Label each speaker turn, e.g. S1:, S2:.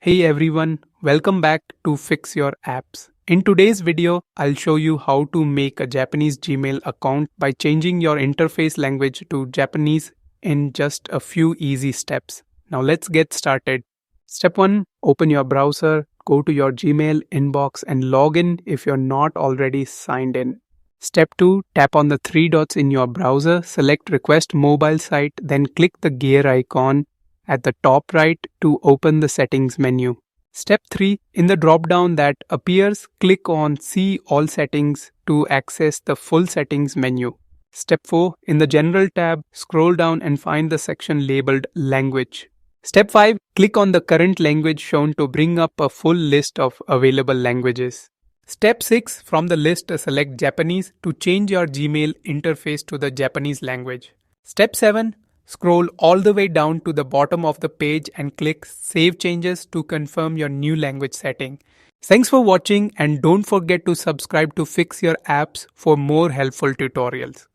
S1: Hey everyone, welcome back to Fix Your Apps. In today's video, I'll show you how to make a Japanese Gmail account by changing your interface language to Japanese in just a few easy steps. Now let's get started. Step 1, open your browser, go to your Gmail inbox and log in if you're not already signed in. Step 2, tap on the three dots in your browser, select Request Mobile Site, then click the gear icon at the top right to open the settings menu. Step 3. In the drop-down that appears, click on See All Settings to access the full settings menu. Step 4. In the General tab, scroll down and find the section labeled Language. Step 5. Click on the current language shown to bring up a full list of available languages. Step 6. From the list, select Japanese to change your Gmail interface to the Japanese language. Step 7. Scroll all the way down to the bottom of the page and click Save Changes to confirm your new language setting. Thanks for watching and don't forget to subscribe to Fix Your Apps for more helpful tutorials.